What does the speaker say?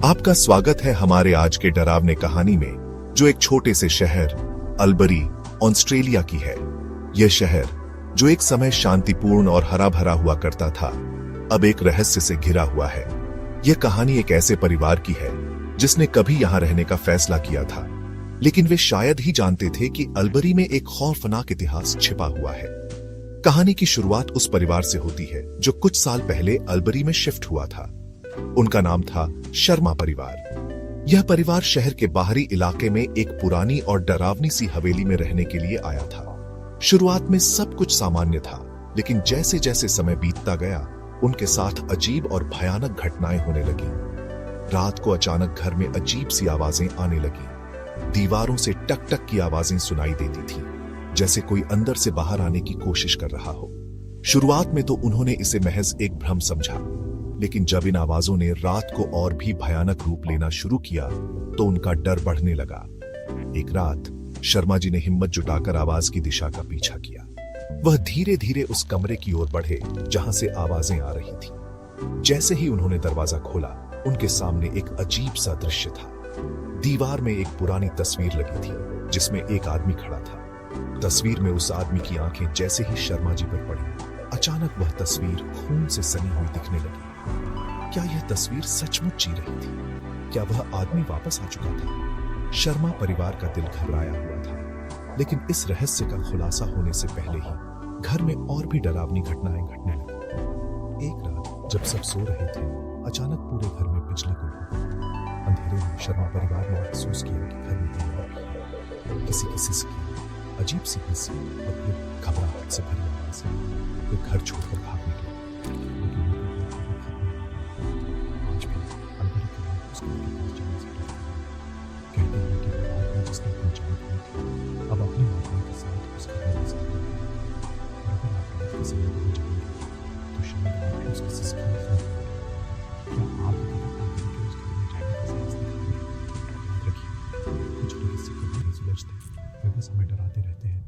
आपका स्वागत है हमारे आज के डरावने कहानी में, जो एक छोटे से शहर अल्बरी, ऑस्ट्रेलिया की है। यह शहर, जो एक समय शांतिपूर्ण और हरा भरा हुआ करता था, अब एक रहस्य से घिरा हुआ है। यह कहानी एक ऐसे परिवार की है जिसने कभी यहां रहने का फैसला किया था, लेकिन वे शायद ही जानते थे कि अल्बरी में एक खौफनाक इतिहास छिपा हुआ है। कहानी की शुरुआत उस परिवार से होती है जो कुछ साल पहले अल्बरी में शिफ्ट हुआ था। उनका नाम था शर्मा परिवार। यह परिवार शहर के बाहरी इलाके में एक पुरानी और डरावनी सी हवेली में रहने के लिए आया था। शुरुआत में सब कुछ सामान्य था, लेकिन जैसे जैसे समय बीतता गया, उनके साथ अजीब और भयानक घटनाएं होने लगी। रात को अचानक घर में अजीब सी आवाजें आने लगी। दीवारों से टक टक की आवाजें सुनाई देती थी, जैसे कोई अंदर से बाहर आने की कोशिश कर रहा हो। शुरुआत में तो उन्होंने इसे महज एक भ्रम समझा, लेकिन जब इन आवाजों ने रात को और भी भयानक रूप लेना शुरू किया, तो उनका डर बढ़ने लगा। एक रात शर्मा जी ने हिम्मत जुटाकर आवाज की दिशा का पीछा किया। वह धीरे धीरे उस कमरे की ओर बढ़े जहां से आवाजें आ रही थी। जैसे ही उन्होंने दरवाजा खोला, उनके सामने एक अजीब सा दृश्य था। दीवार में एक पुरानी तस्वीर लगी थी, जिसमें एक आदमी खड़ा था। तस्वीर में उस आदमी की आंखें जैसे ही शर्मा जी पर पड़ी, अचानक वह तस्वीर खून से सनी हुई दिखने लगी। क्या यह तस्वीर सचमुच जी रही थी? क्या वह आदमी वापस आ चुका था? शर्मा परिवार का दिल घबराया हुआ था, लेकिन इस रहस्य का खुलासा होने से पहले ही घर में और भी डरावनी घटनाएं घटने लगी। एक रात जब सब सो रहे थे, अचानक पूरे घर में बिजली गुल हो गई। अंधेरे में शर्मा परिवार ने महसूस किया कि घर में कोई किसी की सिसकी, अजीब सी हंसी और फिर घबराहट से भरी आवाज। वे घर छोड़कर भागने लगे। आज भी अल्बरी के लोग उस घर के पास जाने से डरते हैं। कहते हैं कि वो आदमी जिसने अपनी जान खो दी, अब अपनी आत्मा के साथ उस घर में रह सकता है। और अगर आप रात के समय वहां जाएंगे, तो शायद आपको उसकी सिसकी सुन पाएंगे। क्या आप कभी अल्बरी के उस घर में जाने का साहस दिखाएंगे? याद रखिए, कुछ रहस्य कभी नहीं सुलझते, वे बस हमें डराते रहते हैं।